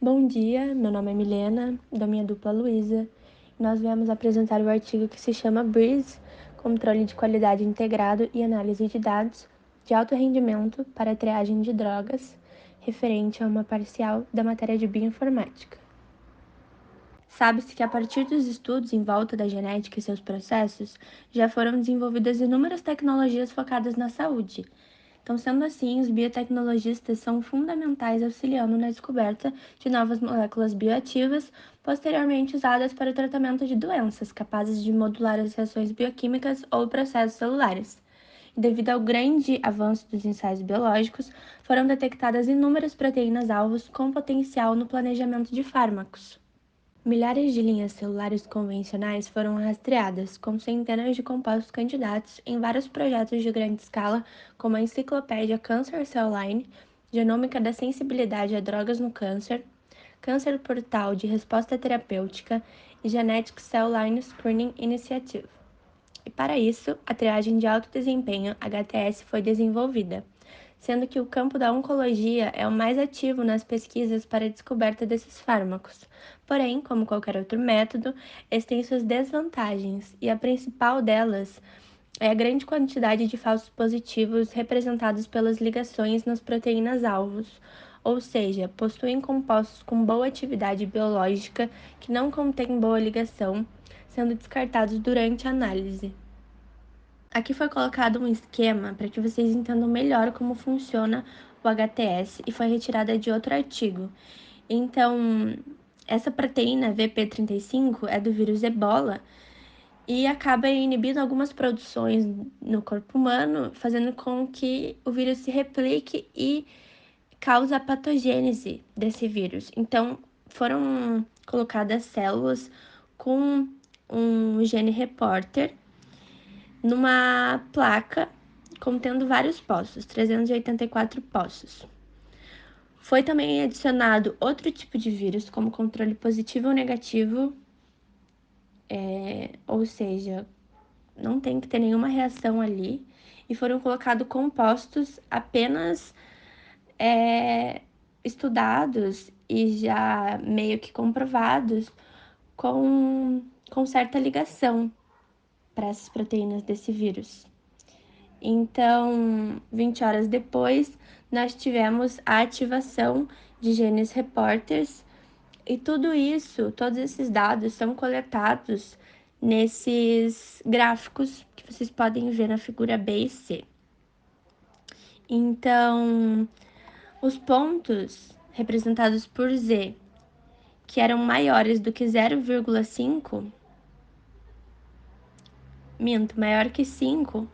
Bom dia, meu nome é Milena, da minha dupla Luísa. Nós viemos apresentar o artigo que se chama BRIES, Controle de Qualidade Integrado e Análise de Dados de Alto Rendimento para a Triagem de Drogas, referente a uma parcial da matéria de Bioinformática. Sabe-se que a partir dos estudos em volta da genética e seus processos, já foram desenvolvidas inúmeras tecnologias focadas na saúde. Então, sendo assim, os biotecnologistas são fundamentais auxiliando na descoberta de novas moléculas bioativas, posteriormente usadas para o tratamento de doenças capazes de modular as reações bioquímicas ou processos celulares. Devido ao grande avanço dos ensaios biológicos, foram detectadas inúmeras proteínas-alvos com potencial no planejamento de fármacos. Milhares de linhas celulares convencionais foram rastreadas, com centenas de compostos candidatos em vários projetos de grande escala, como a Enciclopédia Cancer Cell Line, Genômica da Sensibilidade a Drogas no Câncer, Câncer Portal de Resposta Terapêutica e Genetic Cell Line Screening Initiative. E para isso, a triagem de alto desempenho HTS foi desenvolvida, sendo que o campo da oncologia é o mais ativo nas pesquisas para a descoberta desses fármacos. Porém, como qualquer outro método, esse tem suas desvantagens, e a principal delas é a grande quantidade de falsos positivos representados pelas ligações nas proteínas-alvos, ou seja, possuem compostos com boa atividade biológica que não contêm boa ligação, sendo descartados durante a análise. Aqui foi colocado um esquema para que vocês entendam melhor como funciona o HTS e foi retirada de outro artigo. Então, essa proteína VP35 é do vírus Ebola e acaba inibindo algumas produções no corpo humano, fazendo com que o vírus se replique e cause a patogênese desse vírus. Então, foram colocadas células com um gene repórter numa placa contendo vários poços, 384 poços. Foi também adicionado outro tipo de vírus, como controle positivo ou negativo, ou seja, não tem que ter nenhuma reação ali, e foram colocados compostos apenas estudados e já meio que comprovados com certa ligação para essas proteínas desse vírus. Então, 20 horas depois, nós tivemos a ativação de genes reporters e tudo isso, todos esses dados são coletados nesses gráficos que vocês podem ver na figura B e C. Então, os pontos representados por Z, que eram maiores do que 0,5, maior que 5,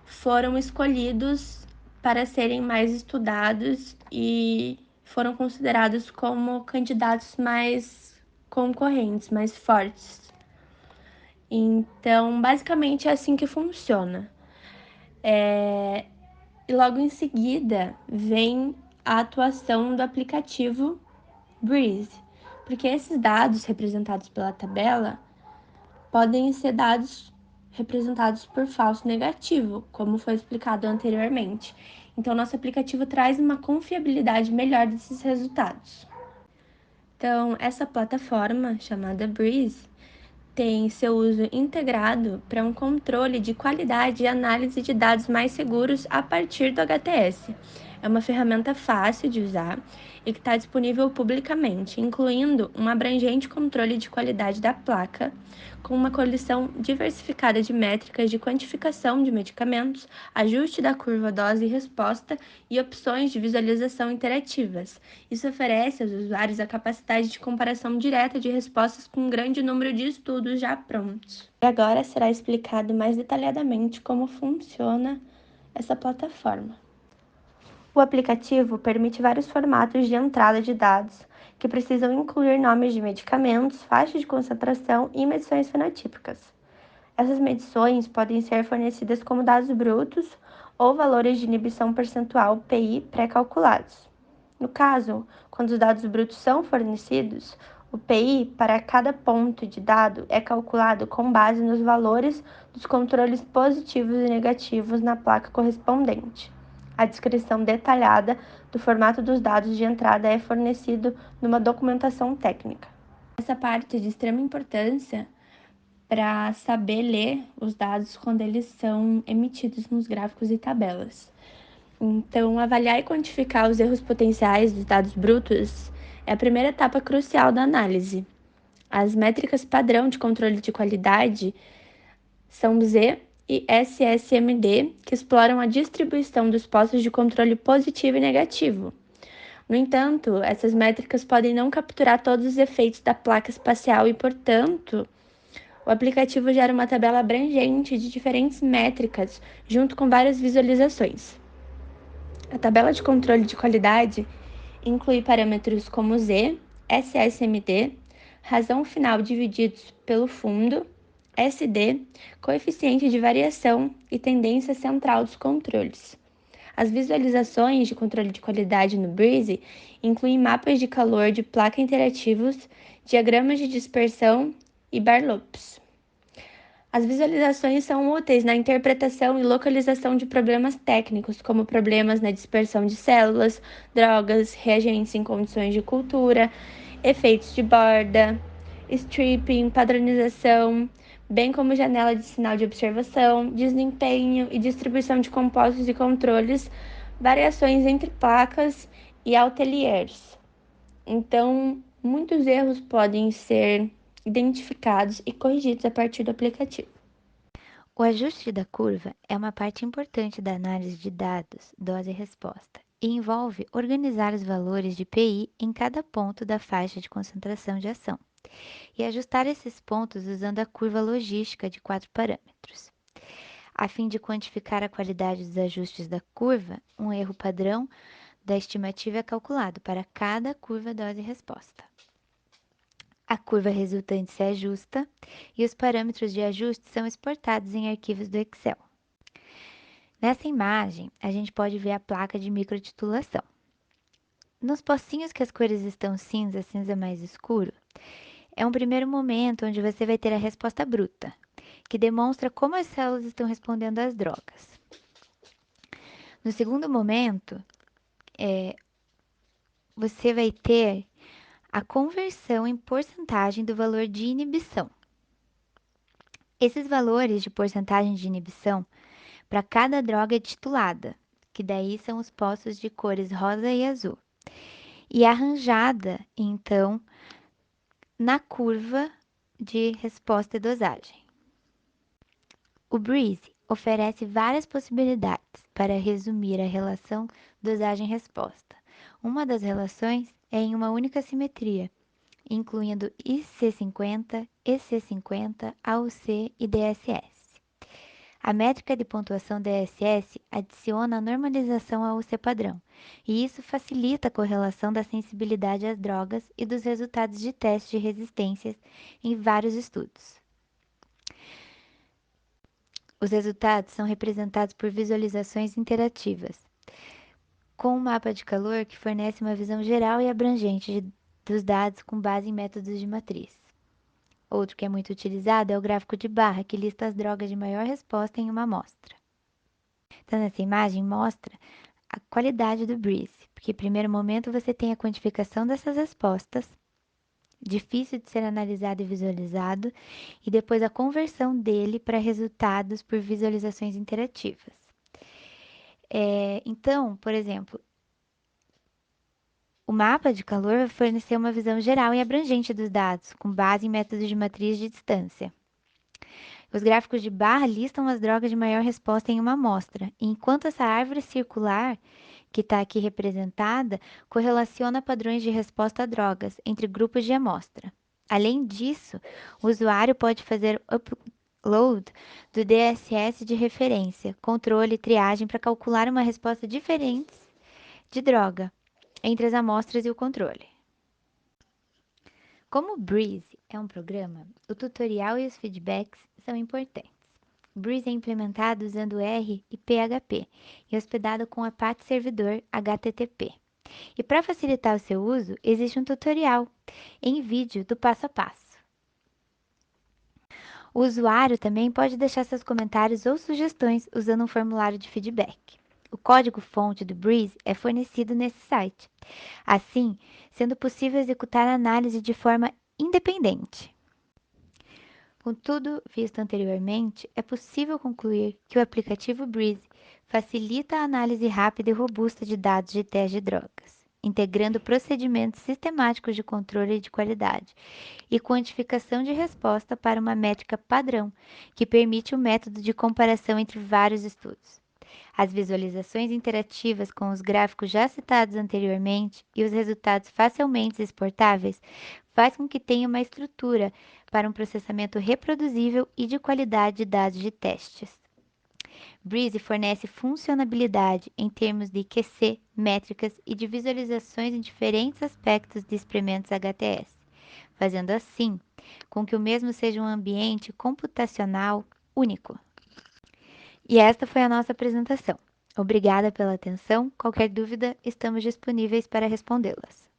foram escolhidos para serem mais estudados e foram considerados como candidatos mais concorrentes, mais fortes. Então, basicamente é assim que funciona. E logo em seguida vem a atuação do aplicativo Breeze, porque esses dados representados pela tabela podem ser dados representados por falso negativo, como foi explicado anteriormente. Então, nosso aplicativo traz uma confiabilidade melhor desses resultados. Então, essa plataforma chamada Breeze tem seu uso integrado para um controle de qualidade e análise de dados mais seguros a partir do HTS. É uma ferramenta fácil de usar e que está disponível publicamente, incluindo um abrangente controle de qualidade da placa, com uma coleção diversificada de métricas de quantificação de medicamentos, ajuste da curva dose e resposta e opções de visualização interativas. Isso oferece aos usuários a capacidade de comparação direta de respostas com um grande número de estudos já prontos. E agora será explicado mais detalhadamente como funciona essa plataforma. O aplicativo permite vários formatos de entrada de dados, que precisam incluir nomes de medicamentos, faixas de concentração e medições fenotípicas. Essas medições podem ser fornecidas como dados brutos ou valores de inibição percentual PI pré-calculados. No caso, quando os dados brutos são fornecidos, o PI para cada ponto de dado é calculado com base nos valores dos controles positivos e negativos na placa correspondente. A descrição detalhada do formato dos dados de entrada é fornecido numa documentação técnica. Essa parte é de extrema importância para saber ler os dados quando eles são emitidos nos gráficos e tabelas. Então, avaliar e quantificar os erros potenciais dos dados brutos é a primeira etapa crucial da análise. As métricas padrão de controle de qualidade são Z e SSMD, que exploram a distribuição dos postos de controle positivo e negativo. No entanto, essas métricas podem não capturar todos os efeitos da placa espacial e, portanto, o aplicativo gera uma tabela abrangente de diferentes métricas, junto com várias visualizações. A tabela de controle de qualidade inclui parâmetros como Z, SSMD, razão final divididos pelo fundo, SD, coeficiente de variação e tendência central dos controles. As visualizações de controle de qualidade no Breezy incluem mapas de calor de placa interativos, diagramas de dispersão e bar loops. As visualizações são úteis na interpretação e localização de problemas técnicos, como problemas na dispersão de células, drogas, reagentes em condições de cultura, efeitos de borda, stripping, padronização, bem como janela de sinal de observação, desempenho e distribuição de compostos e controles, variações entre placas e ateliês. Então, muitos erros podem ser identificados e corrigidos a partir do aplicativo. O ajuste da curva é uma parte importante da análise de dados dose e resposta e envolve organizar os valores de PI em cada ponto da faixa de concentração de ação e ajustar esses pontos usando a curva logística de 4 parâmetros. A fim de quantificar a qualidade dos ajustes da curva, um erro padrão da estimativa é calculado para cada curva dose-resposta. A curva resultante se ajusta e os parâmetros de ajuste são exportados em arquivos do Excel. Nessa imagem, a gente pode ver a placa de microtitulação. Nos pocinhos que as cores estão cinza, cinza mais escuro, é um primeiro momento onde você vai ter a resposta bruta, que demonstra como as células estão respondendo às drogas. No segundo momento, você vai ter a conversão em porcentagem do valor de inibição. Esses valores de porcentagem de inibição para cada droga titulada, que daí são os postos de cores rosa e azul, e arranjada, então, na curva de resposta e dosagem. O Breezy oferece várias possibilidades para resumir a relação dosagem-resposta. Uma das relações é em uma única simetria, incluindo IC50, EC50, AUC e DSS. A métrica de pontuação DSS adiciona a normalização ao UC padrão, e isso facilita a correlação da sensibilidade às drogas e dos resultados de testes de resistências em vários estudos. Os resultados são representados por visualizações interativas, com um mapa de calor que fornece uma visão geral e abrangente dos dados com base em métodos de matriz. Outro que é muito utilizado é o gráfico de barra, que lista as drogas de maior resposta em uma amostra. Então, nessa imagem mostra a qualidade do Breezy, porque em primeiro momento você tem a quantificação dessas respostas, difícil de ser analisado e visualizado, e depois a conversão dele para resultados por visualizações interativas. Então, por exemplo, o mapa de calor vai fornecer uma visão geral e abrangente dos dados, com base em métodos de matriz de distância. Os gráficos de barra listam as drogas de maior resposta em uma amostra, enquanto essa árvore circular, que está aqui representada, correlaciona padrões de resposta a drogas entre grupos de amostra. Além disso, o usuário pode fazer upload do DSS de referência, controle e triagem para calcular uma resposta diferente de droga entre as amostras e o controle. Como o Breezy é um programa, o tutorial e os feedbacks são importantes. O Breezy é implementado usando R e PHP e hospedado com Apache Servidor HTTP. E para facilitar o seu uso, existe um tutorial em vídeo do passo a passo. O usuário também pode deixar seus comentários ou sugestões usando um formulário de feedback. O código-fonte do Breeze é fornecido nesse site, assim, sendo possível executar a análise de forma independente. Com tudo visto anteriormente, é possível concluir que o aplicativo Breeze facilita a análise rápida e robusta de dados de teste de drogas, integrando procedimentos sistemáticos de controle de qualidade e quantificação de resposta para uma métrica padrão, que permite o método de comparação entre vários estudos. As visualizações interativas com os gráficos já citados anteriormente e os resultados facilmente exportáveis faz com que tenha uma estrutura para um processamento reproduzível e de qualidade de dados de testes. Breeze fornece funcionalidade em termos de QC, métricas e de visualizações em diferentes aspectos de experimentos HTS, fazendo assim com que o mesmo seja um ambiente computacional único. E esta foi a nossa apresentação. Obrigada pela atenção. Qualquer dúvida, estamos disponíveis para respondê-las.